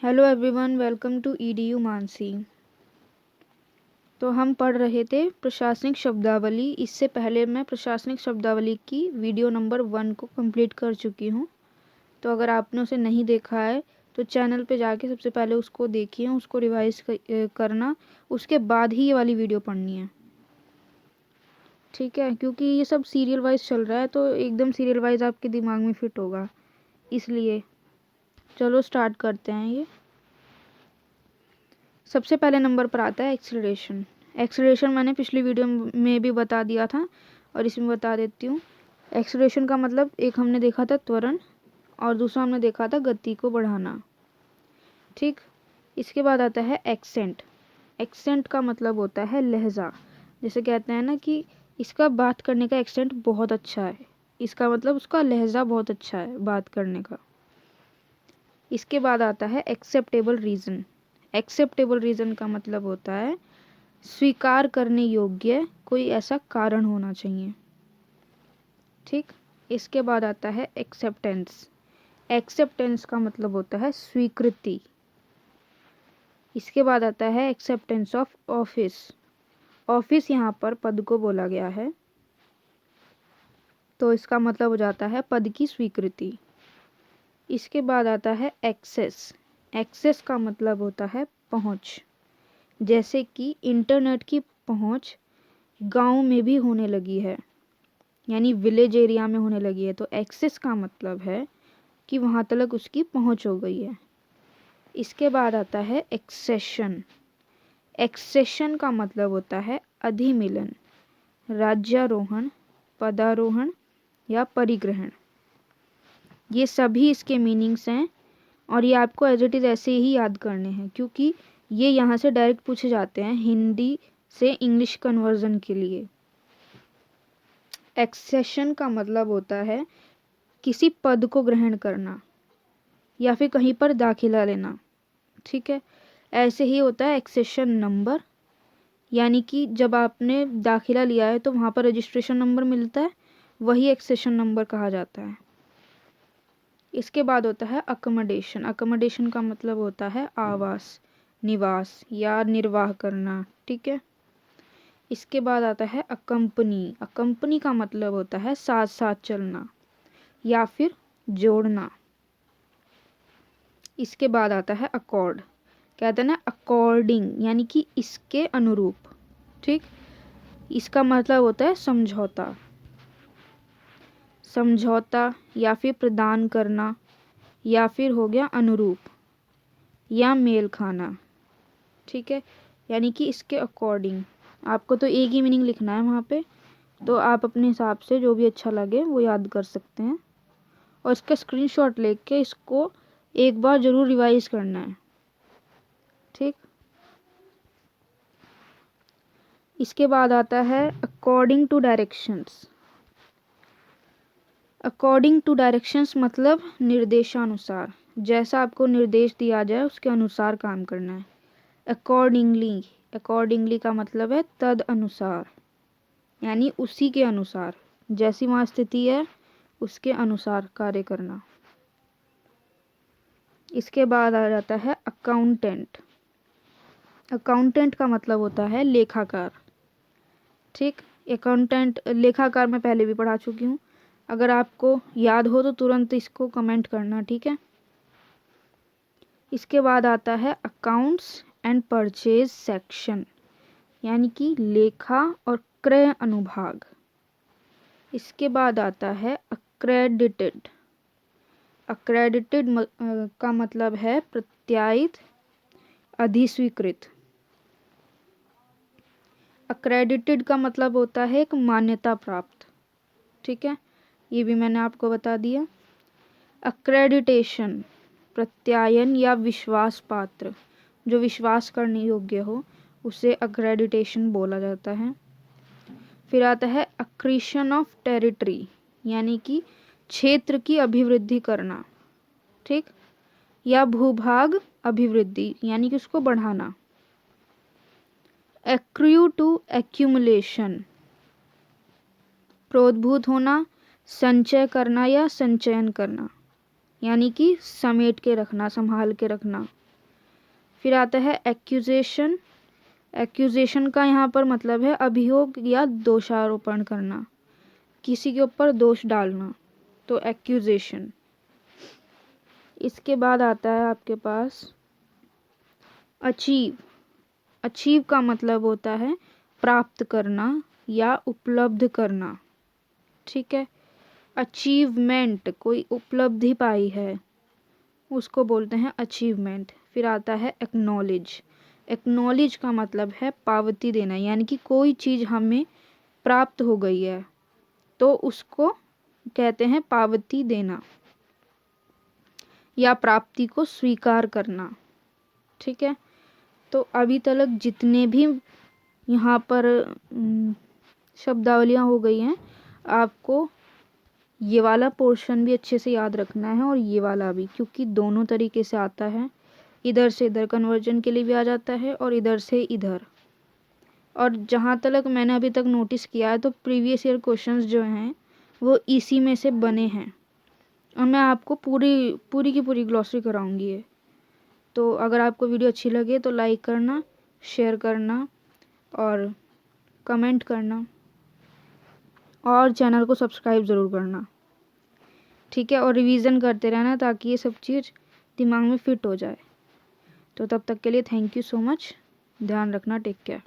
Hello everyone, welcome to Edu Mansi. तो हम पढ़ रहे थे प्रशासनिक शब्दावली। इससे पहले मैं प्रशासनिक शब्दावली की वीडियो नंबर 1 को कंप्लीट कर चुकी हूँ। तो अगर आपने उसे नहीं देखा है तो चैनल पे जाके सबसे पहले उसको देखिए, उसको रिवाइज करना, उसके बाद ही ये वाली वीडियो पढ़नी है, ठीक है? क्योंकि ये सब सीरियल वाइज चल रहा है तो एकदम सीरियल वाइज आपके दिमाग में फिट होगा, इसलिए चलो स्टार्ट करते हैं। ये सबसे पहले नंबर पर आता है एक्सीलरेशन। एक्सीलरेशन मैंने पिछली वीडियो में भी बता दिया था और इसमें बता देती हूँ। एक्सीलरेशन का मतलब एक हमने देखा था त्वरण और दूसरा हमने देखा था गति को बढ़ाना, ठीक। इसके बाद आता है एक्सेंट। एक्सेंट का मतलब होता है लहजा। जैसे कहते हैं ना कि इसका बात करने का एक्सेंट बहुत अच्छा है, इसका मतलब उसका लहजा बहुत अच्छा है बात करने का। इसके बाद आता है एक्सेप्टेबल रीज़न। एक्सेप्टेबल रीज़न का मतलब होता है स्वीकार करने योग्य कोई ऐसा कारण होना चाहिए, ठीक। इसके बाद आता है एक्सेप्टेंस। एक्सेप्टेंस का मतलब होता है स्वीकृति। इसके बाद आता है एक्सेप्टेंस ऑफ ऑफिस। ऑफिस यहाँ पर पद को बोला गया है तो इसका मतलब हो जाता है पद की स्वीकृति। इसके बाद आता है एक्सेस। एक्सेस का मतलब होता है पहुँच। जैसे कि इंटरनेट की पहुँच गांव में भी होने लगी है, यानी विलेज एरिया में होने लगी है, तो एक्सेस का मतलब है कि वहाँ तक उसकी पहुँच हो गई है। इसके बाद आता है एक्सेशन। एक्सेशन का मतलब होता है अधिमिलन, राज्यारोहण, पदारोहण या परिग्रहण। ये सभी इसके मीनिंग्स हैं और ये आपको एज इट इज़ ऐसे ही याद करने हैं क्योंकि ये यहाँ से डायरेक्ट पूछे जाते हैं हिंदी से इंग्लिश कन्वर्जन के लिए। एक्सेशन का मतलब होता है किसी पद को ग्रहण करना या फिर कहीं पर दाखिला लेना, ठीक है। ऐसे ही होता है एक्सेशन नंबर, यानी कि जब आपने दाखिला लिया है तो वहाँ पर रजिस्ट्रेशन नंबर मिलता है, वही एक्सेशन नंबर कहा जाता है। इसके बाद होता है अकोमोडेशन। अकोमोडेशन का मतलब होता है आवास, निवास या निर्वाह करना, ठीक है। इसके बाद आता है अकम्पनी। अकम्पनी का मतलब होता है साथ साथ चलना या फिर जोड़ना। इसके बाद आता है अकॉर्ड। कहते हैं ना अकॉर्डिंग, यानी कि इसके अनुरूप, ठीक। इसका मतलब होता है समझौता। समझौता या फिर प्रदान करना या फिर हो गया अनुरूप या मेल खाना, ठीक है। यानी कि इसके अकॉर्डिंग। आपको तो एक ही मीनिंग लिखना है वहाँ पे, तो आप अपने हिसाब से जो भी अच्छा लगे वो याद कर सकते हैं और इसका स्क्रीनशॉट लेके इसको एक बार ज़रूर रिवाइज करना है, ठीक। इसके बाद आता है according to directions. According to directions मतलब निर्देशानुसार, जैसा आपको निर्देश दिया जाए उसके अनुसार काम करना है। अकॉर्डिंगली, अकॉर्डिंगली का मतलब है तद अनुसार, यानी उसी के अनुसार, जैसी वहाँ स्थिति है उसके अनुसार कार्य करना। इसके बाद आ जाता है अकाउंटेंट। अकाउंटेंट का मतलब होता है लेखाकार, ठीक। अकाउंटेंट लेखाकार मैं पहले भी पढ़ा चुकी हूँ, अगर आपको याद हो तो तुरंत इसको कमेंट करना, ठीक है। इसके बाद आता है अकाउंट्स एंड परचेज सेक्शन, यानी कि लेखा और क्रय अनुभाग। इसके बाद आता है अक्रेडिटेड। अक्रेडिटेड का मतलब है प्रत्यायित, अधिस्वीकृत। अक्रेडिटेड का मतलब होता है एक मान्यता प्राप्त, ठीक है। ये भी मैंने आपको बता दिया। अक्रेडिटेशन प्रत्यायन या विश्वास पात्र, जो विश्वास करने योग्य हो उसे अक्रेडिटेशन बोला जाता है। फिर आता है अक्रीशन ऑफ टेरिटरी, यानी कि क्षेत्र की अभिवृद्धि करना, ठीक, या भूभाग अभिवृद्धि, यानी कि उसको बढ़ाना। एक्रू टू एक्यूमुलेशन प्रोद्भूत होना, संचय करना या संचयन करना, यानी कि समेट के रखना, संभाल के रखना। फिर आता है एक्यूजेशन। एक्यूजेशन का यहाँ पर मतलब है अभियोग या दोषारोपण करना, किसी के ऊपर दोष डालना, तो एक्यूजेशन। इसके बाद आता है आपके पास अचीव। अचीव का मतलब होता है प्राप्त करना या उपलब्ध करना, ठीक है। अचीवमेंट, कोई उपलब्धि पाई है, उसको बोलते हैं अचीवमेंट। फिर आता है एक्नॉलेज। एक्नॉलेज का मतलब है पावती देना, यानी कि कोई चीज़ हमें प्राप्त हो गई है तो उसको कहते हैं पावती देना या प्राप्ति को स्वीकार करना, ठीक है। तो अभी तक जितने भी यहाँ पर शब्दावलियाँ हो गई हैं, आपको ये वाला पोर्शन भी अच्छे से याद रखना है और ये वाला भी, क्योंकि दोनों तरीके से आता है। इधर से इधर कन्वर्जन के लिए भी आ जाता है और इधर से इधर। और जहाँ तक मैंने अभी तक नोटिस किया है तो प्रीवियस ईयर क्वेश्चंस जो हैं वो इसी में से बने हैं, और मैं आपको पूरी की पूरी ग्लॉसरी कराऊंगी ये। तो अगर आपको वीडियो अच्छी लगे तो लाइक करना, शेयर करना और कमेंट करना, और चैनल को सब्सक्राइब ज़रूर करना, ठीक है। और रिवीजन करते रहना ताकि ये सब चीज़ दिमाग में फिट हो जाए। तो तब तक के लिए थैंक यू सो मच। ध्यान रखना, टेक केयर।